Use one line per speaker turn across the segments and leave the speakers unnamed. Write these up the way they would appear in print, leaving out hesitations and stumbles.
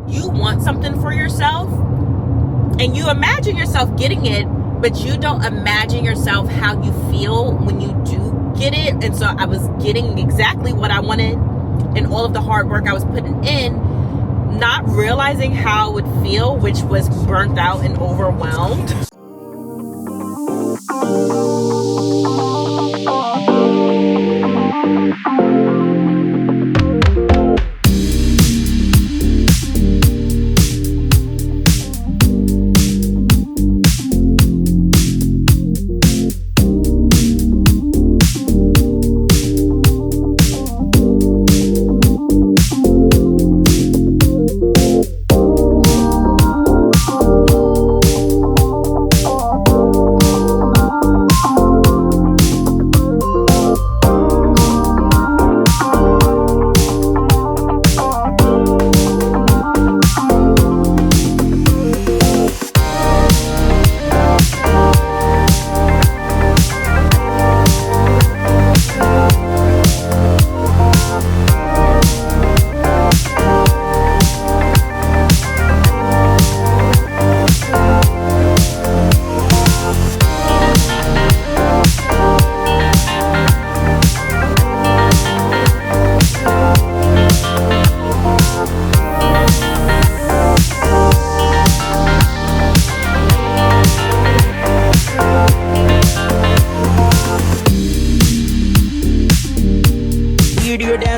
you want something for yourself and you imagine yourself getting it, but you don't imagine yourself how you feel when you do get it. And so I was getting exactly what I wanted and all of the hard work I was putting in, not realizing how it would feel, which was burnt out and overwhelmed.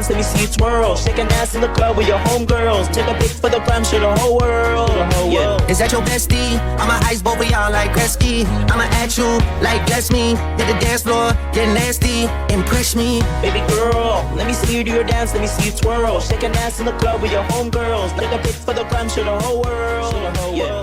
Let me see you twirl, shake and dance in the club with your homegirls. Take a pic for the gram, show the whole world.
Is that your bestie? I'ma ice both of y'all like Gretzky. I'ma at you like bless me. Hit the dance floor, get nasty, impress me.
Baby girl, let me see you do your dance, let me see you twirl. Shake and dance in the club with your homegirls. Take a pic for the gram, show the whole world.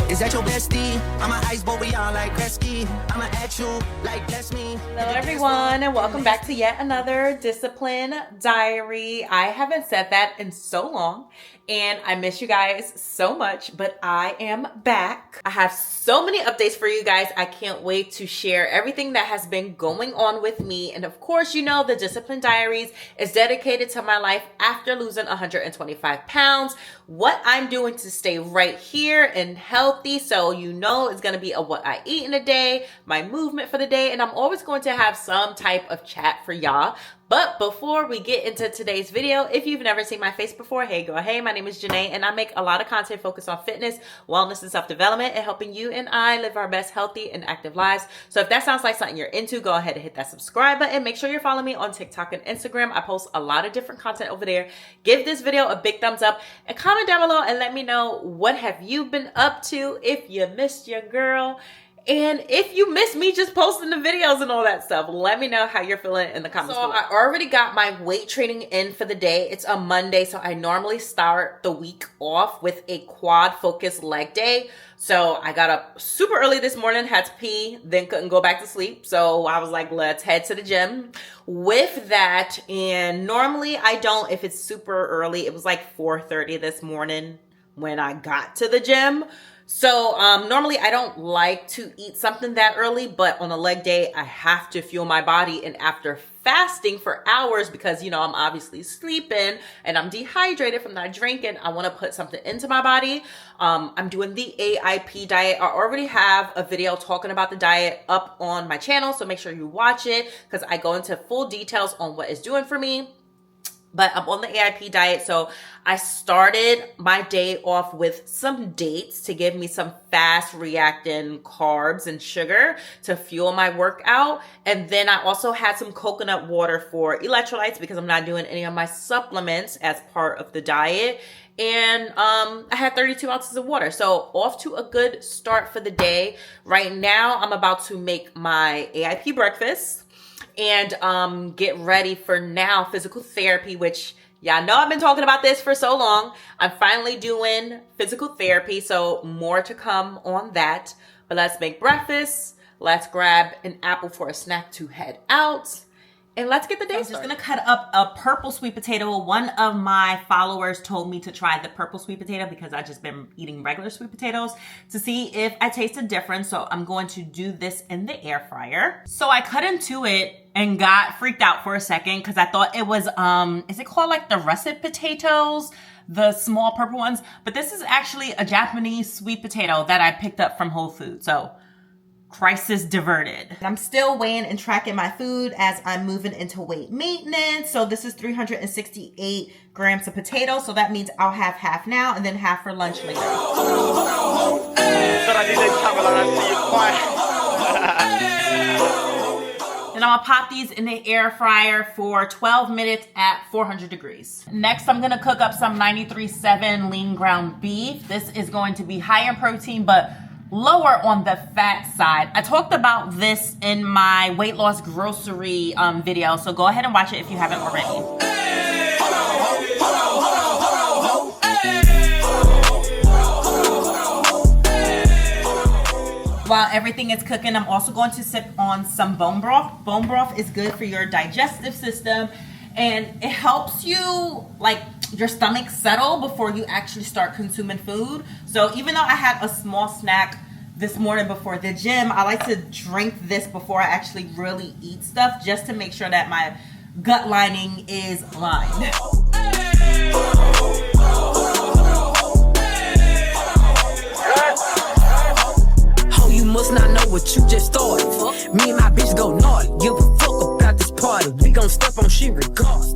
Is that your bestie? I'ma ice both of y'all like Gretzky. I'ma at you like bless me.
Hello everyone, and welcome back to yet another Discipline Diary. I haven't said that in so long, and I miss you guys so much, but I am back. I have so many updates for you guys. I can't wait to share everything that has been going on with me. And of course, you know, the Discipline Diaries is dedicated to my life after losing 125 pounds, what I'm doing to stay right here and healthy. So you know it's going to be a what I eat in a day, my movement for the day, and I'm always going to have some type of chat for y'all. But before we get into today's video, if you've never seen my face before, hey girl, hey, my name is Janae, and I make a lot of content focused on fitness, wellness, and self-development, and helping you and I live our best healthy and active lives. So if that sounds like something you're into, go ahead and hit that subscribe button. Make sure you're following me on TikTok and Instagram. I post a lot of different content over there. Give this video a big thumbs up and comment down below and let me know what have you been up to if you missed your girl. And if you miss me just posting the videos and all that stuff, let me know how you're feeling in the comments below. I already got my weight training in for the day. It's a Monday, so I normally start the week off with a quad focused leg day. So I got up super early this morning, had to pee, then couldn't go back to sleep. So I was like, let's head to the gym with that. And normally I don't, if it's super early. It was like 4:30 this morning when I got to the gym. So normally I don't like to eat something that early, but on a leg day, I have to fuel my body. And after fasting for hours, because, you know, I'm obviously sleeping and I'm dehydrated from not drinking, I want to put something into my body. I'm doing the AIP diet. I already have a video talking about the diet up on my channel, so make sure you watch it because I go into full details on what it's doing for me. But I'm on the AIP diet, so I started my day off with some dates to give me some fast reacting carbs and sugar to fuel my workout. And then I also had some coconut water for electrolytes because I'm not doing any of my supplements as part of the diet. And I had 32 ounces of water. So off to a good start for the day. Right now, I'm about to make my AIP breakfast and get ready for now physical therapy, which y'all know I've been talking about this for so long. I'm finally doing physical therapy, so more to come on that. But let's make breakfast. Let's grab an apple for a snack to head out. And let's get the day
I'm just gonna cut up a purple sweet potato. One of my followers told me to try the purple sweet potato because I've just been eating regular sweet potatoes to see if I taste a difference. So I'm going to do this in the air fryer. So I cut into it and got freaked out for a second because I thought it was, is it called like the russet potatoes? The small purple ones? But this is actually a Japanese sweet potato that I picked up from Whole Foods. So crisis diverted. I'm still weighing and tracking my food as I'm moving into weight maintenance. So this is 368 grams of potatoes. So that means I'll have half now and then half for lunch later. And I'm gonna pop these in the air fryer for 12 minutes at 400 degrees. Next, I'm gonna cook up some 93.7 lean ground beef. This is going to be high in protein, but lower on the fat side. I talked about this in my weight loss grocery video, so go ahead and watch it if you haven't already. While everything is cooking, I'm also going to sip on some bone broth. Bone broth is good for your digestive system, and it helps you like your stomach settle before you actually start consuming food. So even though I had a small snack this morning before the gym, I like to drink this before I actually really eat stuff, just to make sure that my gut lining is lined.
Oh, you must not know what you just started. Me and my bitch go naughty. Give a fuck about this party. We gon' step on shit regardless.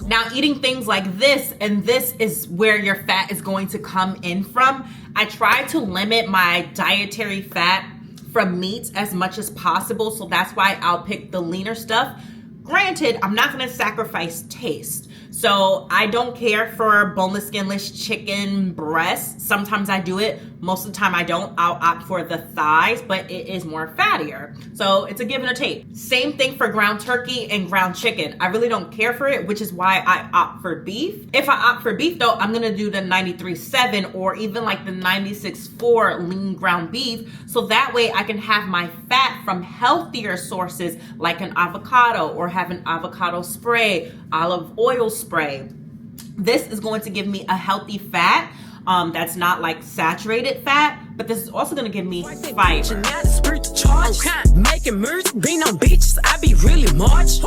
Now, eating things like this, and this is where your fat is going to come in from. I try to limit my dietary fat from meats as much as possible, so that's why I'll pick the leaner stuff. Granted, I'm not gonna sacrifice taste. So I don't care for boneless, skinless chicken breasts. Sometimes I do it. Most of the time I don't. I'll opt for the thighs, but it is more fattier. So it's a give and a take. Same thing for ground turkey and ground chicken. I really don't care for it, which is why I opt for beef. If I opt for beef though, I'm gonna do the 93.7 or even like the 96.4 lean ground beef. So that way I can have my fat from healthier sources like an avocado, or have an avocado spray, olive oil spray. This is going to give me a healthy fat that's not like saturated fat, but this is also going to give me fiber.
Making music, being on beaches, I be really much.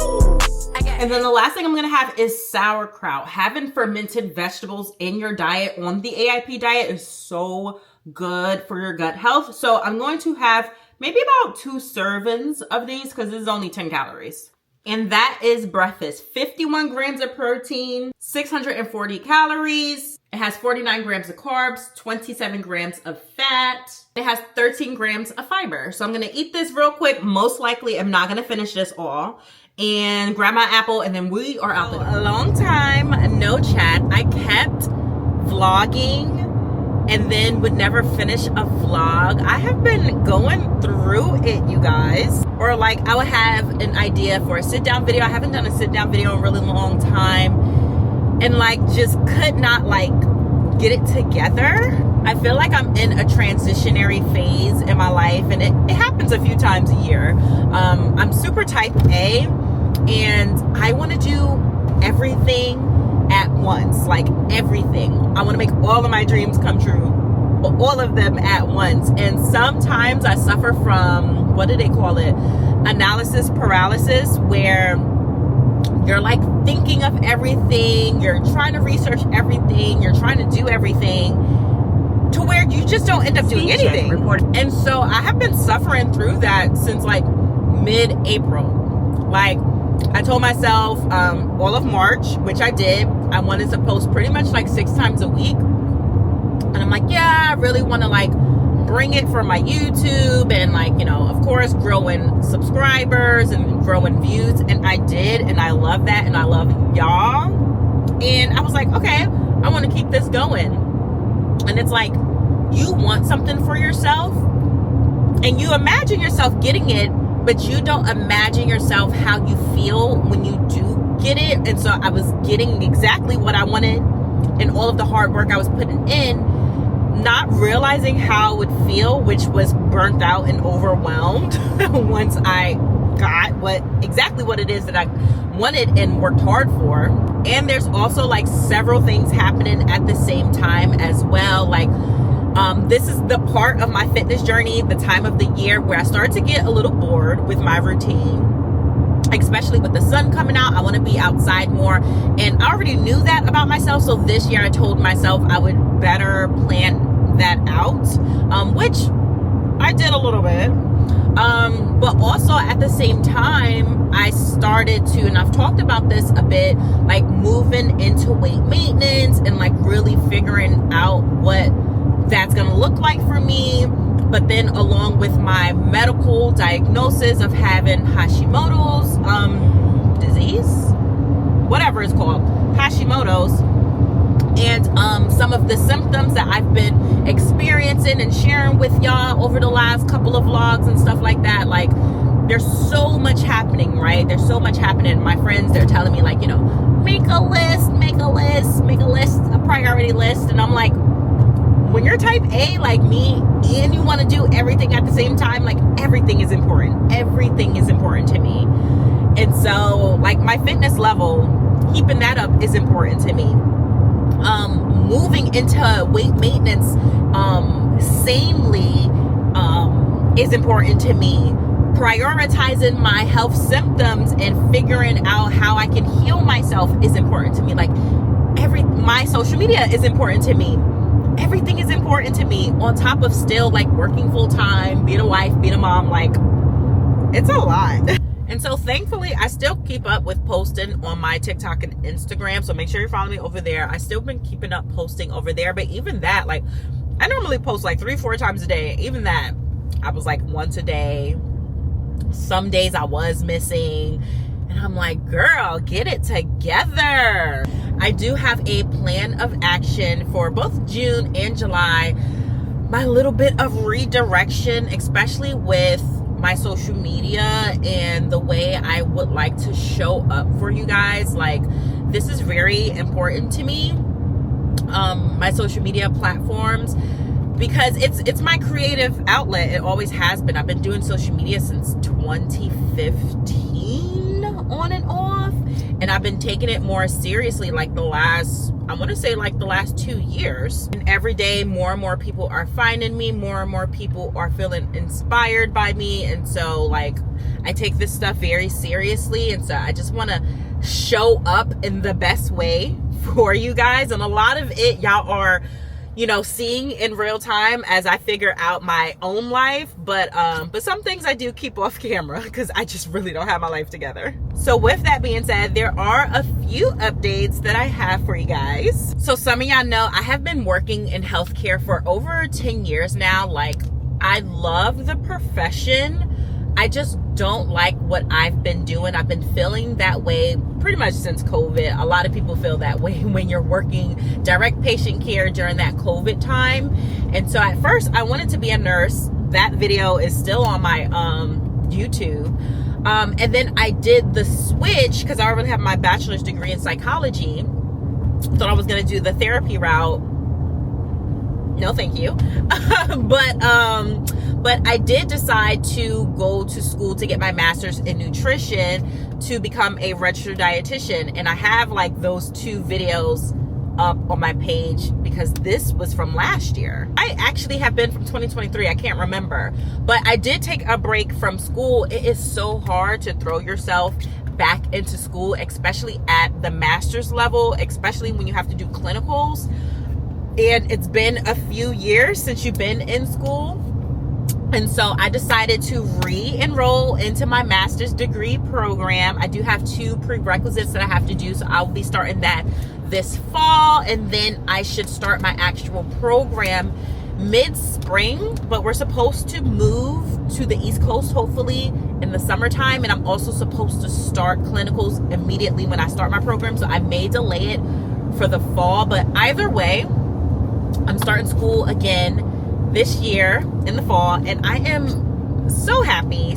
And then the last thing I'm going to have is sauerkraut. Having fermented vegetables in your diet on the AIP diet is so good for your gut health. So I'm going to have maybe about 2 servings of these because this is only 10 calories. And that is breakfast. 51 grams of protein, 640 calories. It has 49 grams of carbs, 27 grams of fat. It has 13 grams of fiber. So I'm gonna eat this real quick. Most likely I'm not gonna finish this all. And grab my apple, and then we are out the door. A long time, no chat. I kept vlogging and then would never finish a vlog. I have been going through it, you guys. Or like I would have an idea for a sit down video. I haven't done a sit down video in a really long time, and like just could not like get it together. I feel like I'm in a transitionary phase in my life, and it happens a few times a year. I'm super type A, and I want to do everything at once, like everything. I want to make all of my dreams come true, all of them at once. And sometimes I suffer from, what do they call it? Analysis paralysis, where you're like thinking of everything, you're trying to research everything, you're trying to do everything, to where you just don't end up doing anything. And so I have been suffering through that since like mid-April. Like I told myself all of March, which I did, I wanted to post pretty much like 6 times a week. And I'm like, yeah, I really want to like bring it for my YouTube and like, you know, of course, growing subscribers and growing views. And I did, and I love that, and I love y'all. And I was like, okay, I want to keep this going. And it's like, you want something for yourself and you imagine yourself getting it, but you don't imagine yourself how you feel when you do get it. And so I was getting exactly what I wanted, and all of the hard work I was putting in, not realizing how it would feel, which was burnt out and overwhelmed once I got exactly what it is that I wanted and worked hard for. And there's also like several things happening at the same time as well. Like this is the part of my fitness journey, the time of the year where I start to get a little bored with my routine, especially with the sun coming out. I want to be outside more, and I already knew that about myself. So this year I told myself I would better plan that out, which I did a little bit. But also at the same time, I started to, and I've talked about this a bit, like moving into weight maintenance and like really figuring out what that's going to look like for me. But then along with my medical diagnosis of having Hashimoto's disease, whatever it's called, Hashimoto's, and some of the symptoms that I've been experiencing and sharing with y'all over the last couple of vlogs and stuff like that. Like, there's so much happening, right? There's so much happening. My friends, they're telling me like, you know, make a list, a priority list. And I'm like, when you're type A like me and you want to do everything at the same time, like everything is important. Everything is important to me. And so like my fitness level, keeping that up is important to me. Moving into weight maintenance sanely is important to me. Prioritizing my health symptoms and figuring out how I can heal myself is important to me. Like my social media is important to me. Everything is important to me, on top of still like working full time, being a wife, being a mom. Like, it's a lot. And so thankfully I still keep up with posting on my TikTok and Instagram, so make sure you're following me over there. I still been keeping up posting over there, but even that, like, I normally post like 3-4 times a day. Even that, I was like once a day. Some days I was missing, and I'm like, girl, get it together. I do have a plan of action for both June and July. My little bit of redirection, especially with my social media and the way I would like to show up for you guys. Like, this is very important to me, my social media platforms, because it's my creative outlet. It always has been. I've been doing social media since 2015 on and off, and I've been taking it more seriously like the last 2 years. And every day more and more people are finding me, more and more people are feeling inspired by me. And so like I take this stuff very seriously, and so I just want to show up in the best way for you guys. And a lot of it y'all are, you know, seeing in real time as I figure out my own life. But some things I do keep off camera because I just really don't have my life together. So with that being said, there are a few updates that I have for you guys. So some of y'all know I have been working in healthcare for over 10 years now. Like, I love the profession. I just don't like what I've been doing. I've been feeling that way pretty much since COVID. A lot of people feel that way when you're working direct patient care during that COVID time. And so at first I wanted to be a nurse. That video is still on my YouTube. And then I did the switch because I already have my bachelor's degree in psychology. Thought I was going to do the therapy route. No, thank you. But I did decide to go to school to get my master's in nutrition to become a registered dietitian. And I have like those 2 videos up on my page because this was from last year. I actually have been from 2023. I can't remember. But I did take a break from school. It is so hard to throw yourself back into school, especially at the master's level, especially when you have to do clinicals. And it's been a few years since you've been in school. And so I decided to re-enroll into my master's degree program. I do have 2 prerequisites that I have to do, so I'll be starting that this fall, and then I should start my actual program mid-spring. But we're supposed to move to the East Coast hopefully in the summertime, and I'm also supposed to start clinicals immediately when I start my program, so I may delay it for the fall. But either way, I'm starting school again this year in the fall, and I am so happy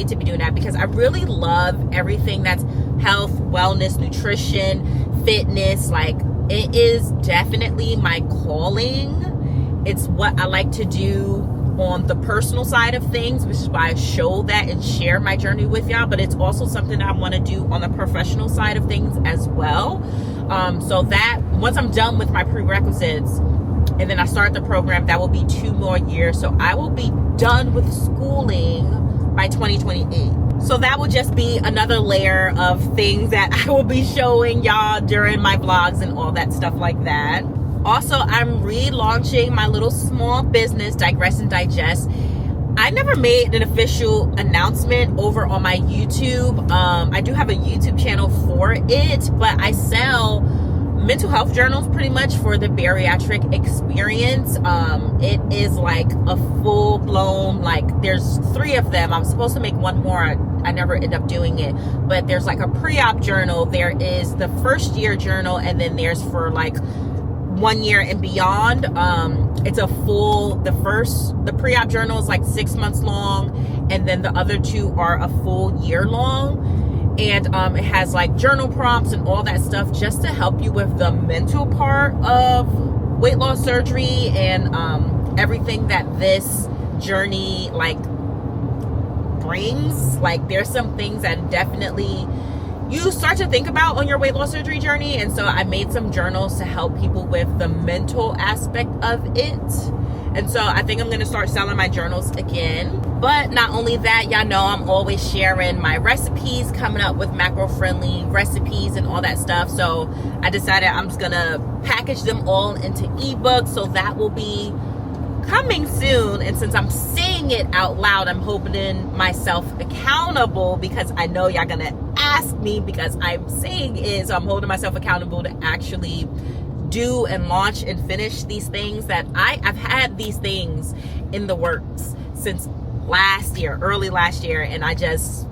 to be doing that because I really love everything that's health, wellness, nutrition, fitness. Like, it is definitely my calling. It's what I like to do on the personal side of things, which is why I show that and share my journey with y'all, but it's also something I want to do on the professional side of things as well. So that once I'm done with my prerequisites and then I start the program, that will be 2 more years. So I will be done with schooling by 2028. So that will just be another layer of things that I will be showing y'all during my vlogs and all that stuff like that. Also, I'm relaunching my little small business, Digress and Digest. I never made an official announcement over on my YouTube. I do have a YouTube channel for it, but I sell mental health journals pretty much for the bariatric experience. It is like a full-blown, like there's 3 of them. I'm supposed to make 1 more. I never end up doing it, but there's like a pre-op journal. There is the first year journal, and then there's for like 1 year and beyond. It's a full, the pre-op journal is like 6 months long, and then the other 2 are a full year long. And it has like journal prompts and all that stuff just to help you with the mental part of weight loss surgery and everything that this journey like brings. Like there's some things that definitely you start to think about on your weight loss surgery journey. And so I made some journals to help people with the mental aspect of it. And so I think I'm going to start selling my journals again. But not only that, y'all know I'm always sharing my recipes, coming up with macro-friendly recipes and all that stuff. So I decided I'm just going to package them all into ebooks. So that will be coming soon. And since I'm saying it out loud, I'm holding myself accountable because I know y'all going to ask me because I'm saying it. So I'm holding myself accountable to actually do and launch and finish these things that I've had these things in the works since last year, early last year, and I just,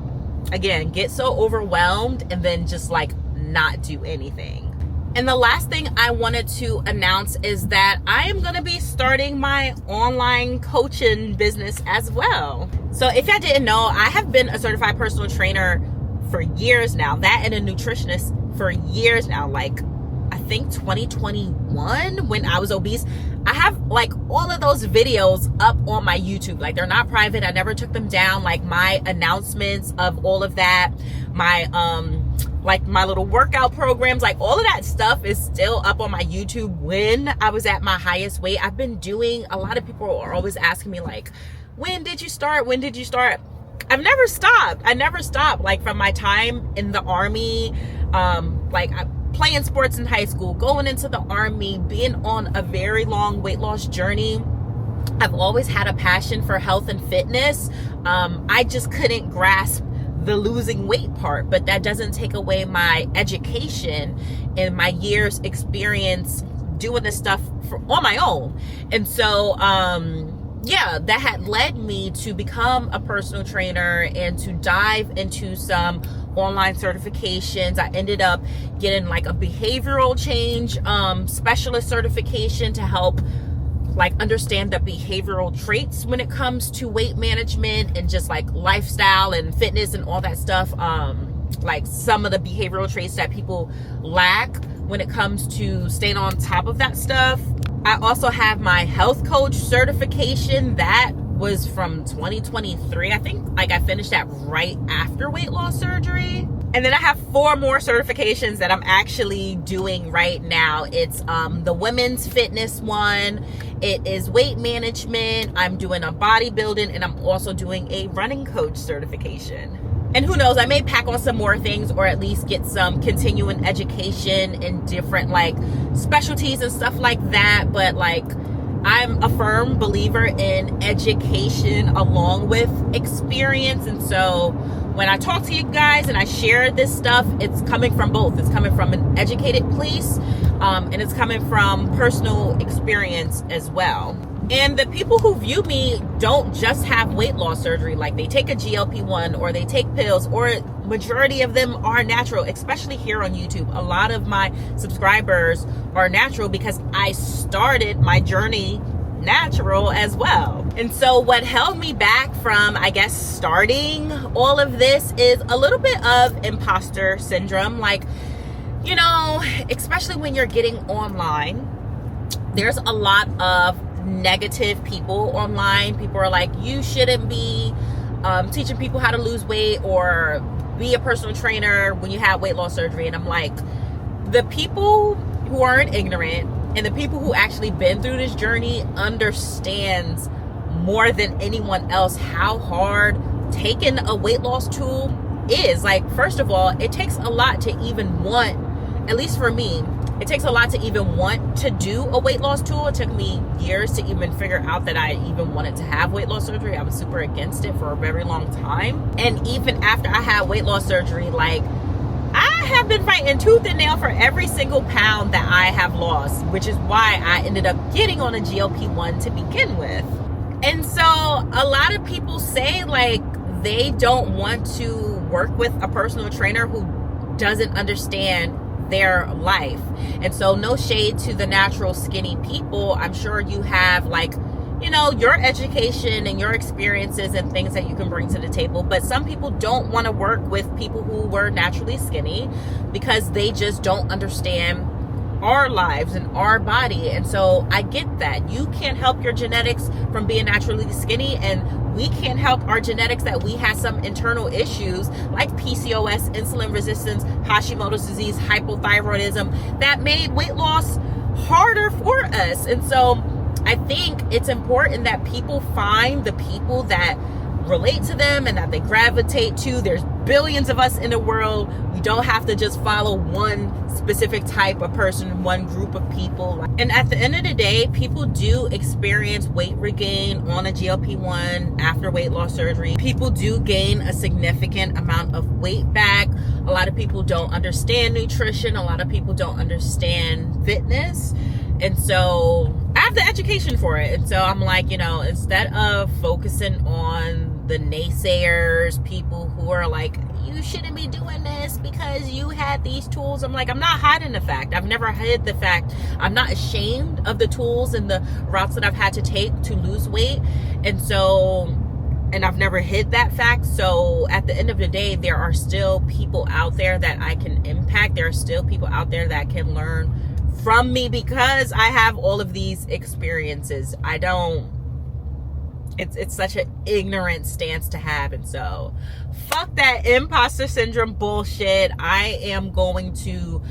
again, get so overwhelmed and then just like not do anything. And the last thing I wanted to announce is that I am going to be starting my online coaching business as well. So if y'all didn't know, I have been a certified personal trainer for years now, that and a nutritionist for years now, like I think 2021 when I was obese. I have like all of those videos up on my YouTube. Like they're not private. I never took them down. Like my announcements of all of that, my like my little workout programs, like all of that stuff is still up on my YouTube. When I was at my highest weight, I've been doing, a lot of people are always asking me like, when did you start? When did you start? I've never stopped. I never stopped. Like from my time in the army, playing sports in high school, going into the army, being on a very long weight loss journey. I've always had a passion for health and fitness. I just couldn't grasp the losing weight part, but that doesn't take away my education and my years experience doing this stuff on my own. And so, yeah, that had led me to become a personal trainer and to dive into some online certifications. I ended up getting like a behavioral change specialist certification to help like understand the behavioral traits when it comes to weight management and just like lifestyle and fitness and all that stuff. Like some of the behavioral traits that people lack when it comes to staying on top of that stuff. I also have my health coach certification that was from 2023. I think like I finished that right after weight loss surgery. And then I have 4 more certifications that I'm actually doing right now. It's the women's fitness one. It is weight management. I'm doing a bodybuilding, and I'm also doing a running coach certification. And who knows, I may pack on some more things or at least get some continuing education in different like specialties and stuff like that. But like, I'm a firm believer in education along with experience. And so when I talk to you guys and I share this stuff, it's coming from both. It's coming from an educated place, and it's coming from personal experience as well. And the people who view me don't just have weight loss surgery. Like they take a GLP-1 or they take pills, or majority of them are natural, especially here on YouTube. A lot of my subscribers are natural because I started my journey natural as well. And so what held me back from, I guess, starting all of this is a little bit of imposter syndrome. Like, you know, especially when you're getting online, there's a lot of negative people online. People are like, you shouldn't be teaching people how to lose weight or be a personal trainer when you have weight loss surgery. And I'm like, the people who aren't ignorant and the people who actually been through this journey understands more than anyone else how hard taking a weight loss tool is. Like, first of all, it takes a lot to even want, at least for me, it takes a lot to even want to do a weight loss tool. It took me years to even figure out that I even wanted to have weight loss surgery. I was super against it for a very long time. And even after I had weight loss surgery, like, I have been fighting tooth and nail for every single pound that I have lost, which is why I ended up getting on a GLP-1 to begin with. And so a lot of people say, like, they don't want to work with a personal trainer who doesn't understand their life. And so no shade to the natural skinny people. I'm sure you have, like, you know, your education and your experiences and things that you can bring to the table. But some people don't want to work with people who were naturally skinny because they just don't understand our lives and our body. And so I get that. You can't help your genetics from being naturally skinny, and we can't help our genetics that we have some internal issues like PCOS, insulin resistance, Hashimoto's disease, hypothyroidism that made weight loss harder for us. And so I think it's important that people find the people that relate to them and that they gravitate to. There's billions of us in the world. We don't have to just follow one specific type of person, one group of people. And at the end of the day, people do experience weight regain on a GLP-1 after weight loss surgery. People do gain a significant amount of weight back. A lot of people don't understand nutrition. A lot of people don't understand fitness. And so I have the education for it. And so I'm like, you know, instead of focusing on the naysayers, people who are like, you shouldn't be doing this because you had these tools. I'm like, I'm not hiding the fact. I've never hid the fact. I'm not ashamed of the tools and the routes that I've had to take to lose weight. And I've never hid that fact. So at the end of the day, there are still people out there that I can impact. There are still people out there that can learn from me because I have all of these experiences. It's such an ignorant stance to have. And so fuck that imposter syndrome bullshit. I am going to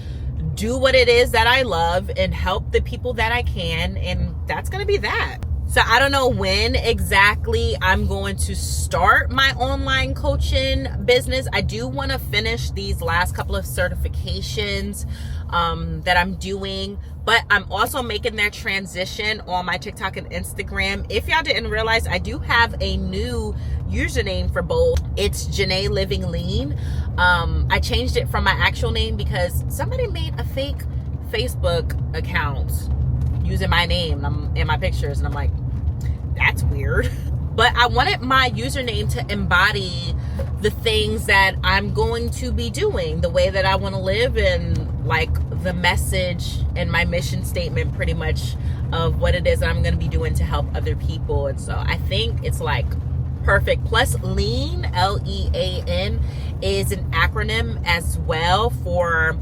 do what it is that I love and help the people that I can. And that's going to be that. So I don't know when exactly I'm going to start my online coaching business. I do want to finish these last couple of certifications that I'm doing, but I'm also making that transition on my TikTok and Instagram. If y'all didn't realize, I do have a new username for both. It's Janae Living Lean. I changed it from my actual name because somebody made a fake Facebook account using my name and my pictures, and I'm like, that's weird. But I wanted my username to embody the things that I'm going to be doing, the way that I want to live, and like the message and my mission statement pretty much of what it is that I'm going to be doing to help other people. And so I think it's like perfect. Plus L.E.A.N, L-E.A.N, is an acronym as well for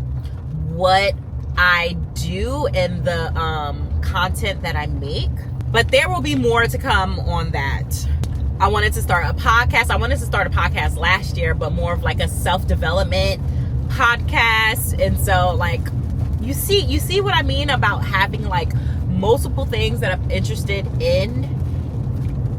what I do and the content that I make. But there will be more to come on that. I wanted to start a podcast. I wanted to start a podcast last year, but more of like a self-development podcast. And so like, you see what I mean about having like multiple things that I'm interested in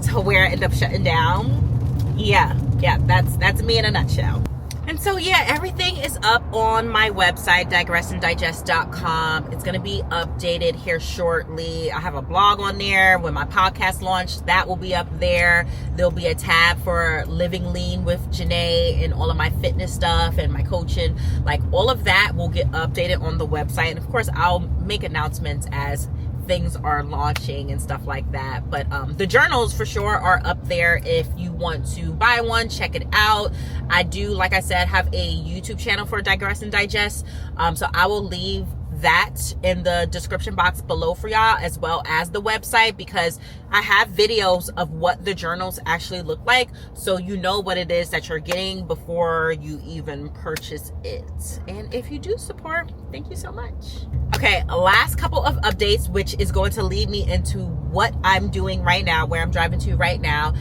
to where I end up shutting down. Yeah, that's me in a nutshell. And so, yeah, everything is up on my website, digressanddigest.com. It's going to be updated here shortly. I have a blog on there. When my podcast launched, that will be up there. There'll be a tab for Living Lean with Janae and all of my fitness stuff and my coaching. Like, all of that will get updated on the website. And, of course, I'll make announcements as things are launching and stuff like that. But the journals for sure are up there. If you want to buy one, check it out. I do, like I said, have a YouTube channel for Digress and Digest. So I will leave that in the description box below for y'all, as well as the website, because I have videos of what the journals actually look like, so you know what it is that you're getting before you even purchase it. And if you do support, thank you so much. Okay, last couple of updates, which is going to lead me into what I'm doing right now, where I'm driving to right now.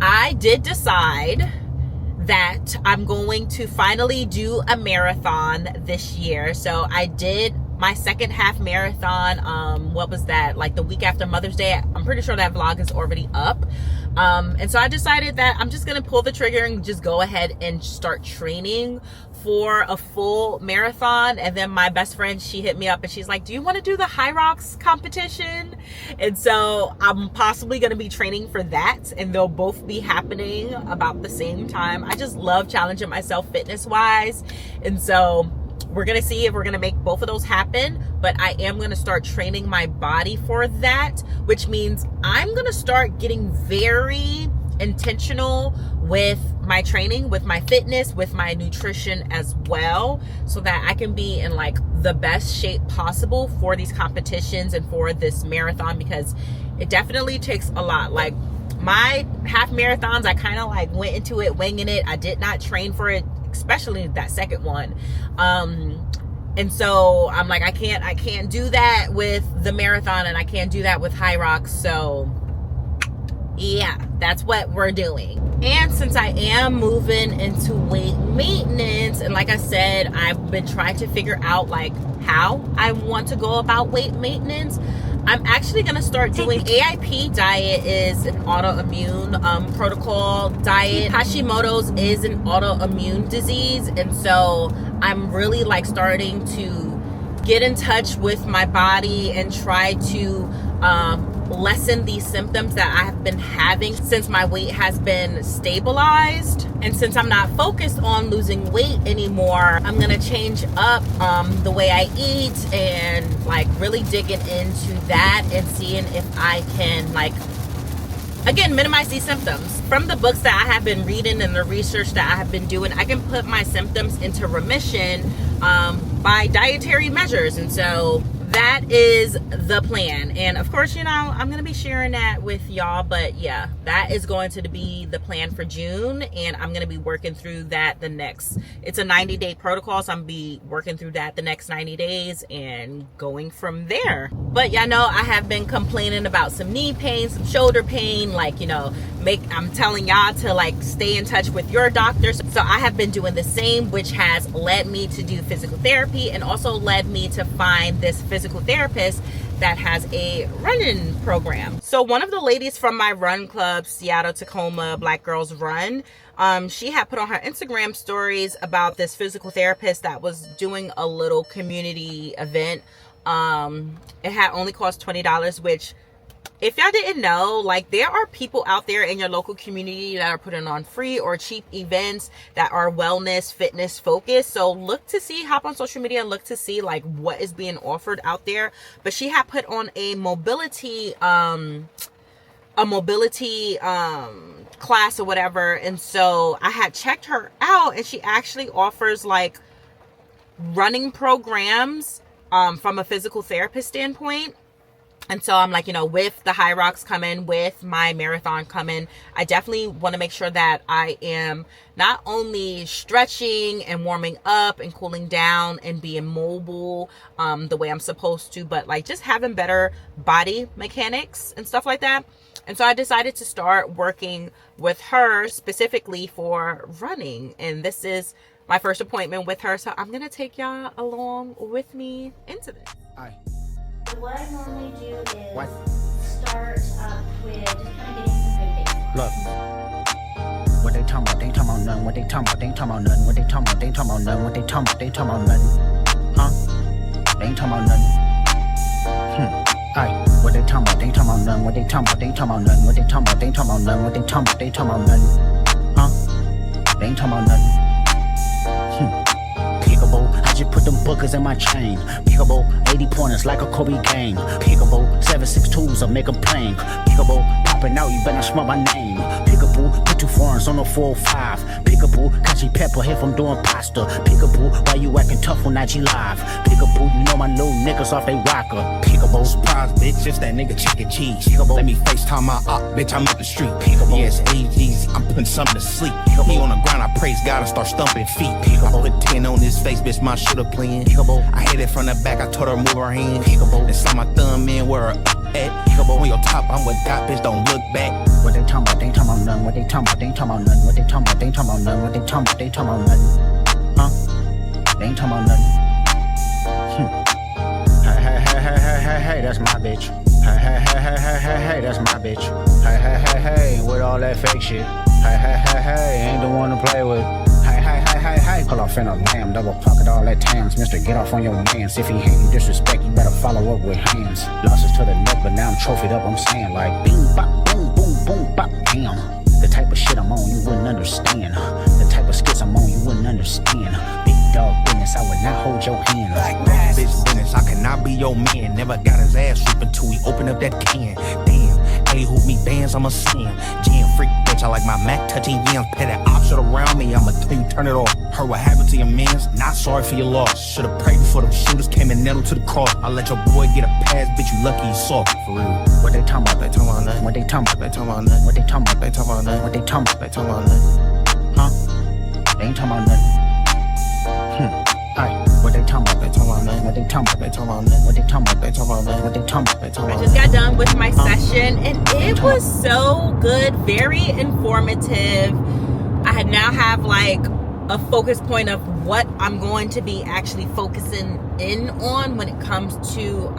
I did decide that I'm going to finally do a marathon this year. So I did my second half marathon, what was that, like the week after Mother's Day? I'm pretty sure that vlog is already up. And so I decided that I'm just gonna pull the trigger and just go ahead and start training for a full marathon. And then my best friend, she hit me up and she's like, do you want to do the High Rocks competition? And so I'm possibly going to be training for that, and they'll both be happening about the same time. I just love challenging myself fitness wise, and so we're going to see if we're going to make both of those happen. But I am going to start training my body for that, which means I'm going to start getting very intentional with my training, with my fitness, with my nutrition as well, so that I can be in like the best shape possible for these competitions and for this marathon, because it definitely takes a lot. Like my half marathons, I kind of like went into it winging it. I did not train for it, especially that second one. And so I'm like, I can't do that with the marathon, and I can't do that with High Rocks. So yeah, that's what we're doing. And since I am moving into weight maintenance, and like I said, I've been trying to figure out like how I want to go about weight maintenance, I'm actually going to start doing AIP diet is an autoimmune protocol diet. Hashimoto's is an autoimmune disease. And so I'm really like starting to get in touch with my body and try to lessen these symptoms that I have been having since my weight has been stabilized. And since I'm not focused on losing weight anymore, I'm gonna change up the way I eat and like really digging into that and seeing if I can like, again, minimize these symptoms. From the books that I have been reading and the research that I have been doing, I can put my symptoms into remission by dietary measures. And so that is the plan. And of course, you know, I'm going to be sharing that with y'all. But yeah, that is going to be the plan for June. And I'm going to be working through that it's a 90-day protocol. So I'm going to be working through that the next 90 days and going from there. But y'all know I have been complaining about some knee pain, some shoulder pain. Like, you know, I'm telling y'all to like stay in touch with your doctors. So I have been doing the same, which has led me to do physical therapy and also led me to find this physical therapist that has a running program. So one of the ladies from my run club, Seattle Tacoma Black Girls Run, she had put on her Instagram stories about this physical therapist that was doing a little community event. It had only cost $20, which, if y'all didn't know, like there are people out there in your local community that are putting on free or cheap events that are wellness, fitness focused. So hop on social media and look to see like what is being offered out there. But she had put on a mobility class or whatever. And so I had checked her out, and she actually offers like running programs from a physical therapist standpoint. And so I'm like, you know, with the High Rocks coming, with my marathon coming, I definitely want to make sure that I am not only stretching and warming up and cooling down and being mobile the way I'm supposed to, but like just having better body mechanics and stuff like that. And so I decided to start working with her specifically for running. And this is my first appointment with her. So I'm going to take y'all along with me into this.
Aye.
What I normally do is start with just kind of getting some good basics.
Look. What they talking about? They ain't talking about nothing. What they talking about? They ain't talking about nothing. What they talking about? They ain't talking about nothing. What they talking about? They ain't talking about nothing. Huh? They ain't talking about nothing. Aye. What they talking about? They ain't talking about nothing. What they talking about? They ain't talking about nothing. What they talking about? They ain't talking about nothing. What they talking about? They ain't talking about nothing. Huh? They ain't talking about nothing. Pickable, I just put them bookers in my chain. Pickable, 80 pointers like a Kobe game. Pickable, 7.62s, I make them plain. Pickable, popping out, you better smell my name. Pickable, put two foreigns on the 405. Peekaboo, cause she pepper here from doing pasta. Peekaboo, why you acting tough on IG Live? Peekaboo, you know my little niggas off they rocker. Peekaboo,
Surprise, bitch, it's that nigga chicken cheese. Peekaboo. Let me FaceTime my op, bitch, I'm up the street.
Peekaboo.
Yes, AGs, I'm putting something to sleep.
Peekaboo.
He on the ground, I praise God and start stumping feet. Peekaboo. I put 10 on his face, bitch, my shooter playing.
Peekaboo.
I hit it from the back, I told her move her hand.
Peekaboo.
And slide my thumb in where her at. Peekaboo. On your top, I'm with God, bitch, don't look back.
What they talking about? They ain't talking about nothing. What they talking about? They ain't talking about nothing. What they talking about? They ain't talking about nothing. What they talking about? They ain't talking about nothing. Huh? They ain't talking about nothing. Hey, that's my bitch. Hey, that's my bitch. Hey, with all that fake shit. Hey, ain't the one to play with. Hey, pull off in a lamb, double pocket all that tams. Mister, get off on your mans. If he hate you disrespect, you better follow up with hands. Losses to the neck, but now I'm trophied up, I'm saying like bing, bop, boom, boom, boom, bop, damn. The type of shit I'm on, you wouldn't understand. The type of skits I'm on, you wouldn't understand. Big dog business, I would not hold your hand.
Like that. Bitch business, I cannot be your man. Never got his ass whooped until we open up that can. Damn, Ali hoop me bands, I'm a sin. Jam freak bitch, I like my Mac touching yams. Pet that option around me, I'ma tell you turn it off. Heard what happened to your mans, not sorry for your loss. Should've prayed before them shooters came and nailed to the cross. I let your boy get a pass, bitch, you lucky you saw. For real.
What they talking about?
They talking about nothing.
What they talking about?
They talking about nothing.
What they talking about?
They talking about nothing.
What they talking about?
They talking about nothing.
Huh? They ain't talking about nothing. Aye. What they talking about?
They talking about nothing.
What they talking about?
They talking about nothing.
What they talking about?
They talking about nothing.
What they talking about?
They talking
I
about
just
nothing.
got done with my session and it was so good, very informative. I now have like a focus point of what I'm going to be actually focusing in on when it comes to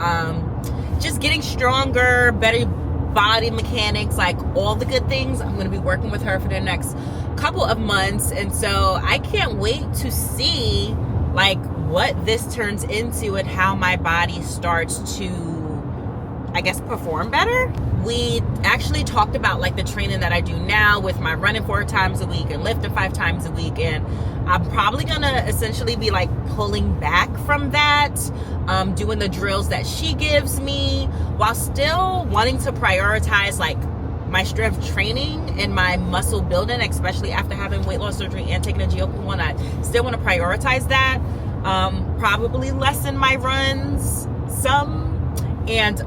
just getting stronger, better body mechanics, like all the good things. I'm going to be working with her for the next couple of months, and so I can't wait to see like what this turns into and how my body starts to, I guess, perform better. We actually talked about like the training that I do now with my running 4 times a week and lifting 5 times a week, and I'm probably gonna essentially be like pulling back from that, doing the drills that she gives me while still wanting to prioritize like my strength training and my muscle building, especially after having weight loss surgery and taking a GLP-1. I still want to prioritize that. Probably lessen my runs some, and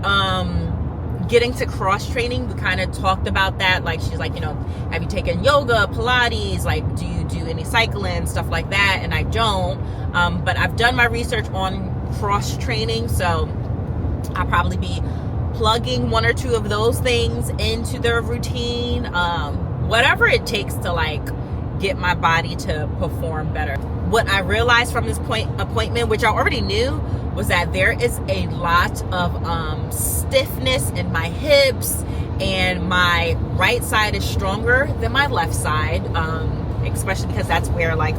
getting to cross training. We kind of talked about that. Like she's like, you know, have you taken yoga, Pilates? Like, do you do any cycling, stuff like that? And I don't. But I've done my research on cross training, so I'll probably be plugging 1 or 2 of those things into their routine. Whatever it takes to like get my body to perform better. What I realized from this appointment, which I already knew, was that there is a lot of stiffness in my hips, and my right side is stronger than my left side, especially because that's where like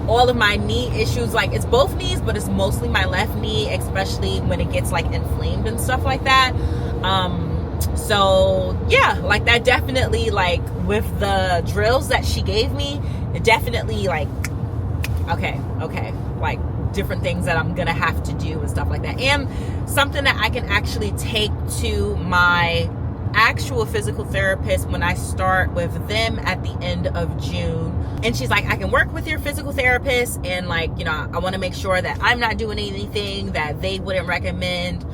all of my knee issues, like it's both knees, but it's mostly my left knee, especially when it gets like inflamed and stuff like that. So yeah, like that definitely, like with the drills that she gave me, it definitely like, okay, like different things that I'm gonna have to do and stuff like that, and something that I can actually take to my actual physical therapist when I start with them at the end of June. And she's like, I can work with your physical therapist, and like, you know, I want to make sure that I'm not doing anything that they wouldn't recommend.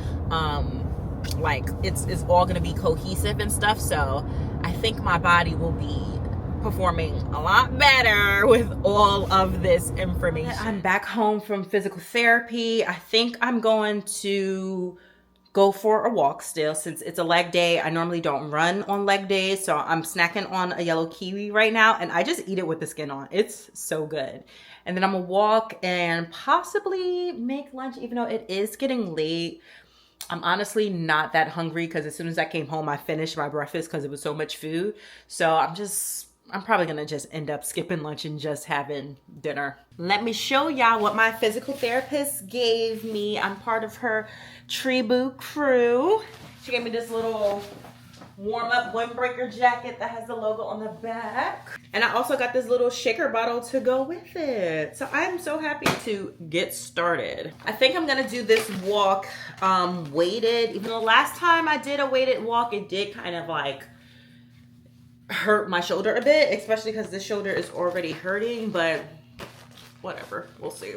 Like it's all gonna be cohesive and stuff, so I think my body will be performing a lot better with all of this information. I'm back home from physical therapy. I think I'm going to go for a walk still, since it's a leg day. I normally don't run on leg days, so I'm snacking on a yellow kiwi right now, and I just eat it with the skin on. It's so good. And then I'm gonna walk and possibly make lunch, even though it is getting late. I'm honestly not that hungry, because as soon as I came home, I finished my breakfast because it was so much food. So I'm probably gonna just end up skipping lunch and just having dinner. Let me show y'all what my physical therapist gave me. I'm part of her Tribu crew. She gave me this little warm-up windbreaker jacket that has the logo on the back. And I also got this little shaker bottle to go with it. So I'm so happy to get started. I think I'm gonna do this walk weighted. Even the last time I did a weighted walk, it did kind of like hurt my shoulder a bit, especially because this shoulder is already hurting, but whatever, we'll see.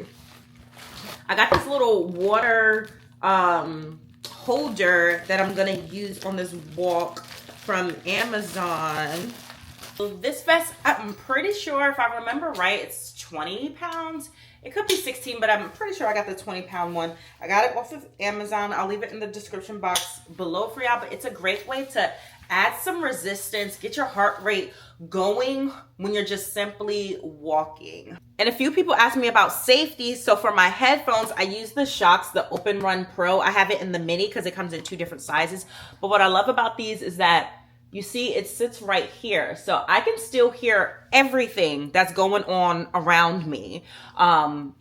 I got this little water holder that I'm gonna use on this walk from Amazon. So this vest, I'm pretty sure, if I remember right, it's 20 pounds. It could be 16, but I'm pretty sure I got the 20-pound one. I got it off of Amazon. I'll leave it in the description box below for y'all, but it's a great way to add some resistance, get your heart rate going when you're just simply walking. And a few people asked me about safety. So for my headphones, I use the Shocks, the Open Run Pro. I have it in the mini because it comes in 2 different sizes. But what I love about these is that you see it sits right here. So I can still hear everything that's going on around me.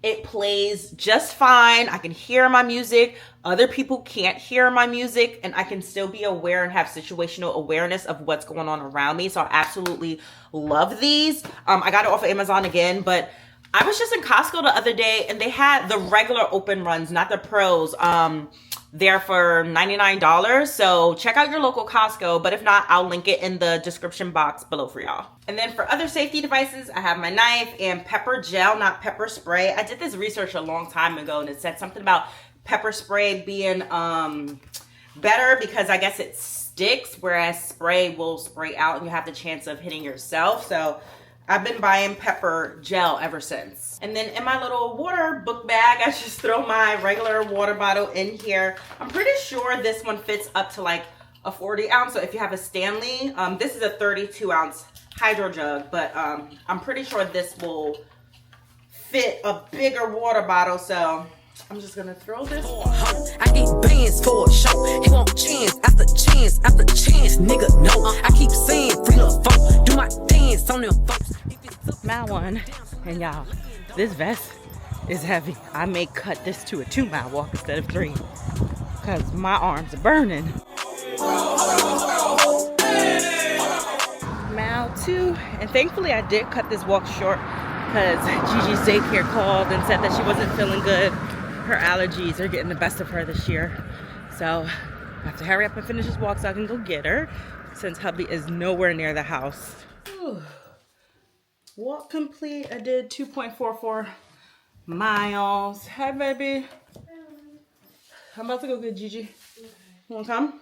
It plays just fine. I can hear my music. Other people can't hear my music, and I can still be aware and have situational awareness of what's going on around me. So I absolutely love these. I got it off of Amazon again, but I was just in Costco the other day and they had the regular Open Runs, not the pros. There for $99. So check out your local Costco, but if not, I'll link it in the description box below for y'all. And then for other safety devices, I have my knife and pepper gel, not pepper spray. I did this research a long time ago and it said something about pepper spray being better because I guess it sticks, whereas spray will spray out and you have the chance of hitting yourself. So I've been buying pepper gel ever since. And then in my little water book bag, I just throw my regular water bottle in here. I'm pretty sure this one fits up to like a 40 ounce. So if you have a Stanley, this is a 32 ounce hydro jug, but I'm pretty sure this will fit a bigger water bottle. So I'm just gonna throw this on.
I get bands for a show. He want chance after chance after chance. Nigga, no. I keep saying free love phone. Do my dance on them folks.
Mile 1, and y'all, this vest is heavy. I may cut this to a 2-mile walk instead of 3 because my arms are burning. Mile 2, and thankfully I did cut this walk short because Gigi's daycare called and said that she wasn't feeling good. Her allergies are getting the best of her this year, so I have to hurry up and finish this walk so I can go get her since hubby is nowhere near the house. Whew. Walk complete. I did 2.44 miles. Hi, baby. I'm about to go get Gigi. You want to come?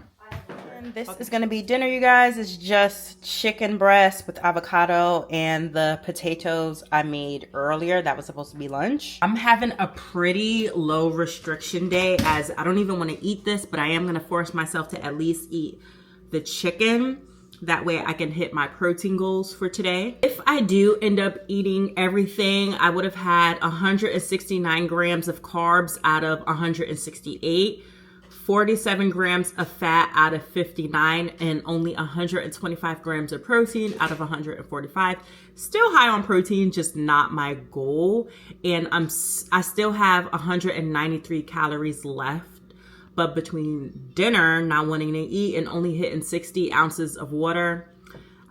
And this is going to be dinner, you guys. It's just chicken breast with avocado and the potatoes I made earlier. That was supposed to be lunch. I'm having a pretty low restriction day as I don't even want to eat this, but I am going to force myself to at least eat the chicken. That way I can hit my protein goals for today. If I do end up eating everything, I would have had 169 grams of carbs out of 168, 47 grams of fat out of 59, and only 125 grams of protein out of 145. Still high on protein, just not my goal. And I still have 193 calories left. But between dinner, not wanting to eat, and only hitting 60 ounces of water,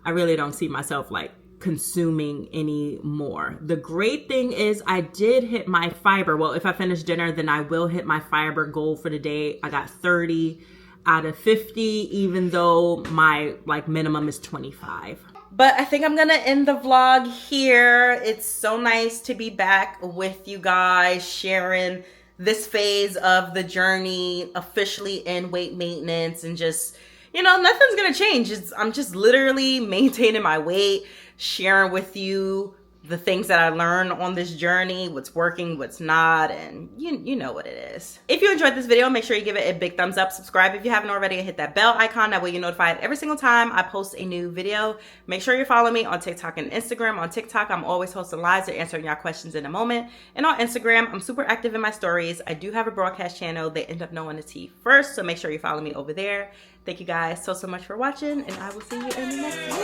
I really don't see myself like consuming any more. The great thing is I did hit my fiber. Well, if I finish dinner, then I will hit my fiber goal for the day. I got 30 out of 50, even though my like minimum is 25. But I think I'm gonna end the vlog here. It's so nice to be back with you guys, sharing this phase of the journey, officially in weight maintenance, and just, you know, nothing's gonna change. I'm just literally maintaining my weight, sharing with you the things that I learned on this journey, what's working, what's not, and you know what it is. If you enjoyed this video, make sure you give it a big thumbs up, subscribe if you haven't already, and hit that bell icon. That way you're notified every single time I post a new video. Make sure you're following me on TikTok and Instagram. On TikTok, I'm always hosting lives or answering y'all questions in a moment. And on Instagram, I'm super active in my stories. I do have a broadcast channel. They end up knowing the tea first, so make sure you follow me over there. Thank you guys so much for watching, and I will see you in the next video.